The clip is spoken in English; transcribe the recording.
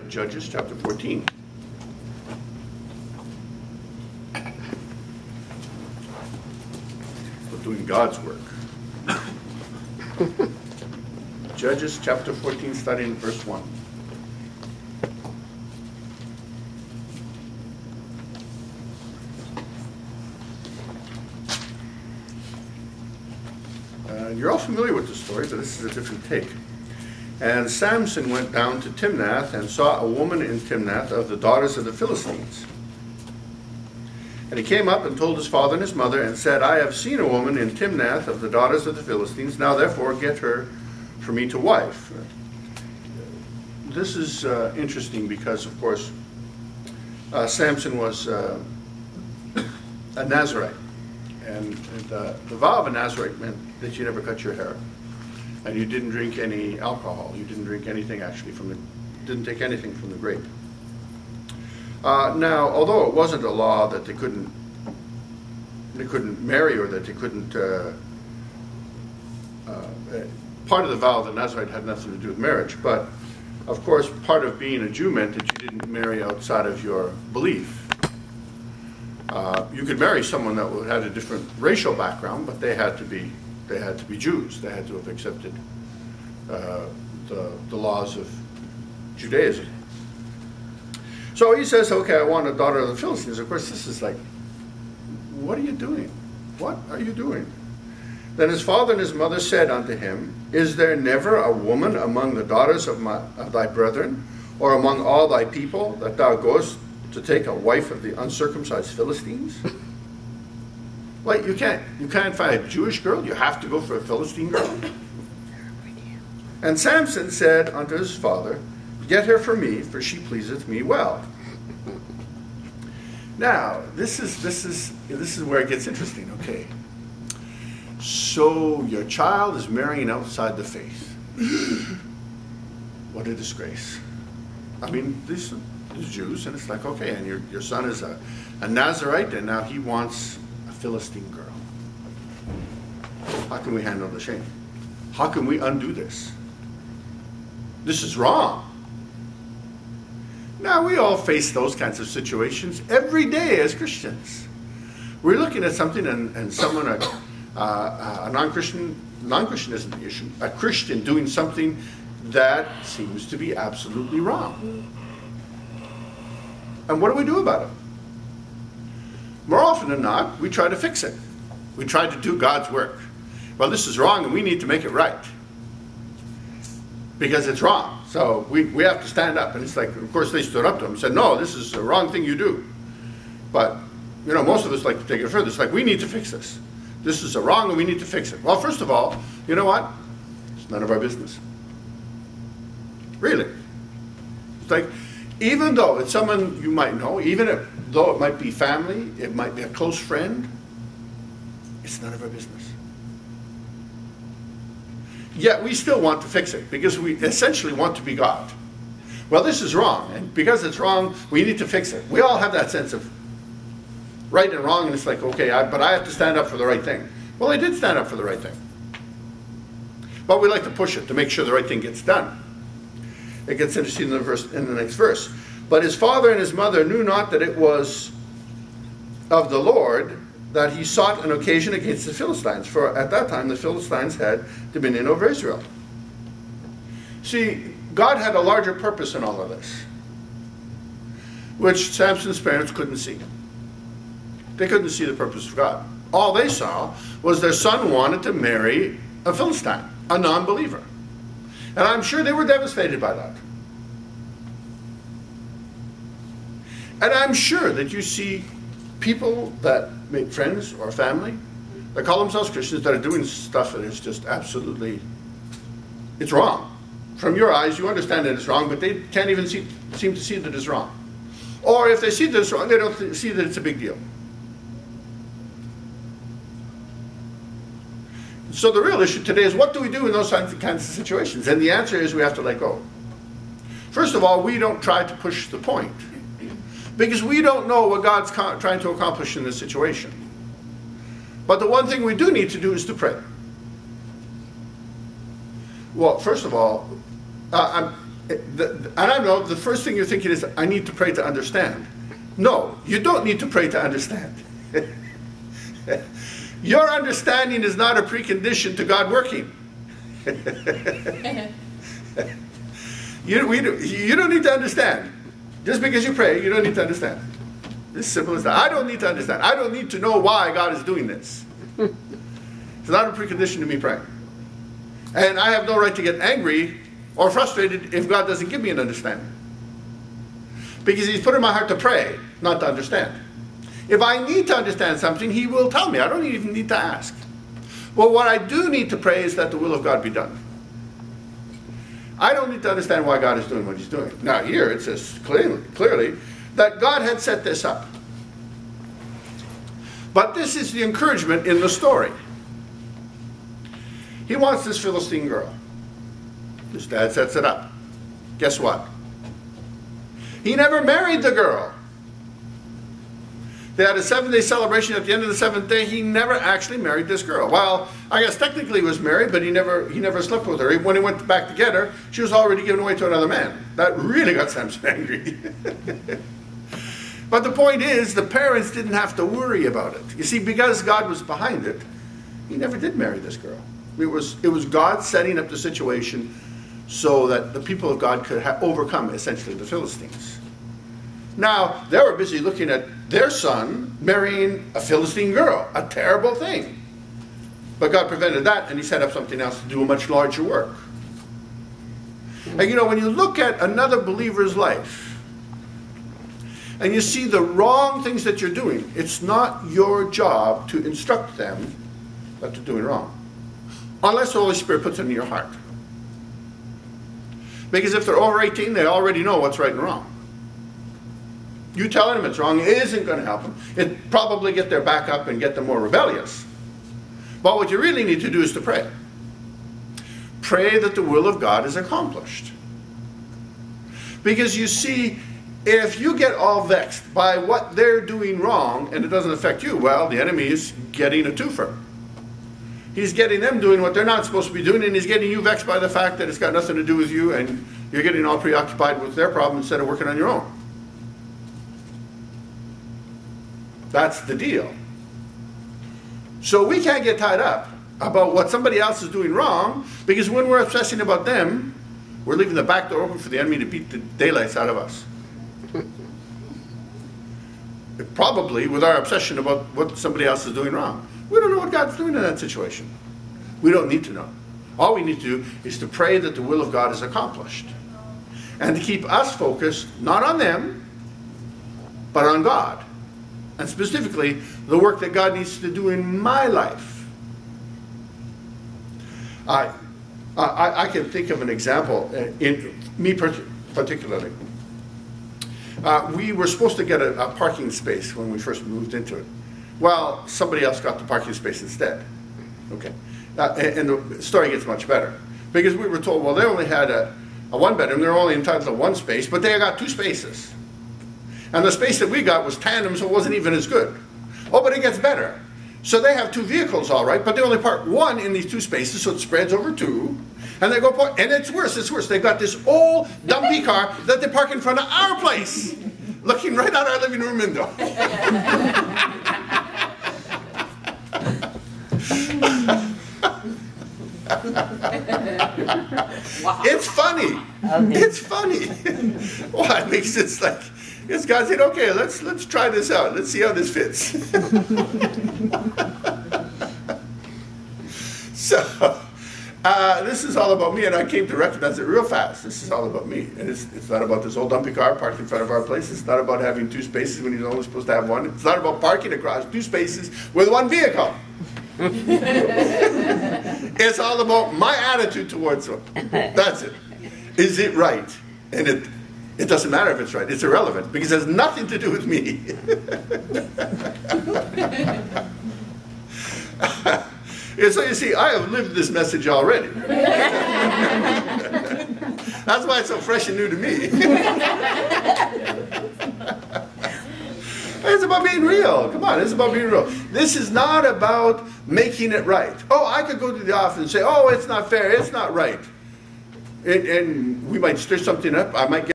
Judges chapter 14. We're doing God's work. Judges chapter 14, starting in verse 1. You're all familiar with the story, but this is a different take. And Samson went down to Timnath and saw a woman in Timnath of the daughters of the Philistines. And he came up and told his father and his mother and said, I have seen a woman in Timnath of the daughters of the Philistines. Now therefore get her for me to wife. This is interesting because, of course, Samson was a Nazarite. And the vow of a Nazarite meant that you never cut your hair. And you didn't drink any alcohol. You didn't drink anything actually didn't take anything from the grape. Now, although it wasn't a law that they couldn't marry or that they couldn't, part of the vow of the Nazarite had nothing to do with marriage, but of course part of being a Jew meant that you didn't marry outside of your belief. You could marry someone that had a different racial background, but they had to be Jews. They had to have accepted the laws of Judaism. So he says, okay, I want a daughter of the Philistines. Of course, this is like, what are you doing? What are you doing? Then his father and his mother said unto him, Is there never a woman among the daughters of thy brethren, or among all thy people, that thou goest to take a wife of the uncircumcised Philistines? Like, you can't find a Jewish girl, you have to go for a Philistine girl. And Samson said unto his father, Get her for me, for she pleaseth me well. Now, this is where it gets interesting, okay? So your child is marrying outside the faith. What a disgrace. I mean, these are Jews, and it's like, okay, and your son is a Nazarite, and now he wants a Philistine girl. How can we handle the shame? How can we undo this? This is wrong. Now, we all face those kinds of situations every day as Christians. We're looking at something and someone, a non-Christian isn't the issue, a Christian doing something that seems to be absolutely wrong. And what do we do about it? More often than not, we try to fix it. We try to do God's work. Well, this is wrong and we need to make it right. Because it's wrong. So we have to stand up. And it's like, of course, they stood up to him and said, no, this is the wrong thing you do. But, you know, most of us like to take it further. It's like, we need to fix this. This is wrong and we need to fix it. Well, first of all, you know what? It's none of our business. Really. It's like, even though it's someone you might know, though it might be family, it might be a close friend, it's none of our business. Yet we still want to fix it because we essentially want to be God. Well, this is wrong, and because it's wrong, we need to fix it. We all have that sense of right and wrong, and it's like, okay, but I have to stand up for the right thing. Well, I did stand up for the right thing. But we like to push it to make sure the right thing gets done. It gets interesting in the next verse. But his father and his mother knew not that it was of the Lord that he sought an occasion against the Philistines. For at that time the Philistines had dominion over Israel. See, God had a larger purpose in all of this, which Samson's parents couldn't see. They couldn't see the purpose of God. All they saw was their son wanted to marry a Philistine, a non-believer. And I'm sure they were devastated by that. And I'm sure that you see people that make friends or family that call themselves Christians that are doing stuff that is just absolutely, it's wrong. From your eyes, you understand that it's wrong, but they can't even seem to see that it's wrong. Or if they see that it's wrong, they don't see that it's a big deal. So the real issue today is, what do we do in those kinds of situations? And the answer is we have to let go. First of all, we don't try to push the point, because we don't know what God's trying to accomplish in this situation. But the one thing we do need to do is to pray. Well, first of all, And I know the first thing you're thinking is, I need to pray to understand. No, you don't need to pray to understand. Your understanding is not a precondition to God working. You don't need to understand. Just because you pray, you don't need to understand. It's simple as that. I don't need to understand. I don't need to know why God is doing this. It's not a precondition to me praying. And I have no right to get angry or frustrated if God doesn't give me an understanding. Because He's put in my heart to pray, not to understand. If I need to understand something, He will tell me. I don't even need to ask. Well, what I do need to pray is that the will of God be done. I don't need to understand why God is doing what He's doing. Now here it says clearly that God had set this up. But this is the encouragement in the story. He wants this Philistine girl. His dad sets it up. Guess what? He never married the girl. They had a 7-day celebration. At the end of the 7th day, he never actually married this girl. Well, I guess technically he was married, but he never slept with her. When he went back to get her, she was already given away to another man. That really got Samson angry. But the point is, the parents didn't have to worry about it. You see, because God was behind it, he never did marry this girl. It was God setting up the situation so that the people of God could overcome, essentially, the Philistines. Now, they were busy looking at their son marrying a Philistine girl, a terrible thing. But God prevented that, and He set up something else to do a much larger work. And you know, when you look at another believer's life, and you see the wrong things that you're doing, it's not your job to instruct them that they're doing wrong. Unless the Holy Spirit puts it in your heart. Because if they're over 18, they already know what's right and wrong. You telling them it's wrong isn't going to help them. It'd probably get their back up and get them more rebellious. But what you really need to do is to pray. Pray that the will of God is accomplished. Because you see, if you get all vexed by what they're doing wrong and it doesn't affect you, well, the enemy is getting a twofer. He's getting them doing what they're not supposed to be doing, and he's getting you vexed by the fact that it's got nothing to do with you and you're getting all preoccupied with their problem instead of working on your own. That's the deal. So we can't get tied up about what somebody else is doing wrong, because when we're obsessing about them, we're leaving the back door open for the enemy to beat the daylights out of us. Probably with our obsession about what somebody else is doing wrong. We don't know what God's doing in that situation. We don't need to know. All we need to do is to pray that the will of God is accomplished. And to keep us focused, not on them, but on God. And specifically, the work that God needs to do in my life. I can think of an example, in me particularly. We were supposed to get a parking space when we first moved into it. Well, somebody else got the parking space instead. Okay. And the story gets much better. Because we were told, well, they only had a one-bedroom. They're only entitled to one space, but they got 2 spaces. And the space that we got was tandem, so it wasn't even as good. Oh, but it gets better. So they have 2 vehicles, all right, but they only park 1 in these 2 spaces, so it spreads over 2. And they go, and it's worse. They've got this old dumpy car that they park in front of our place, looking right out our living room window. Wow. It's funny. Okay. It's funny. Why? Because it's like, it's God saying, okay, let's try this out. Let's see how this fits. So, this is all about me, and I came to recognize it real fast. This is all about me. And it's not about this old dumpy car parked in front of our place. It's not about having 2 spaces when you're only supposed to have 1. It's not about parking across 2 spaces with 1 vehicle. It's all about my attitude towards them. That's it. Is it right? And it doesn't matter if it's right. It's irrelevant because it has nothing to do with me. And so you see, I have lived this message already. That's why it's so fresh and new to me. It's about being real. Come on, it's about being real. This is not about making it right. Oh, I could go to the office and say, oh, it's not fair, it's not right. and we might stir something up. I might get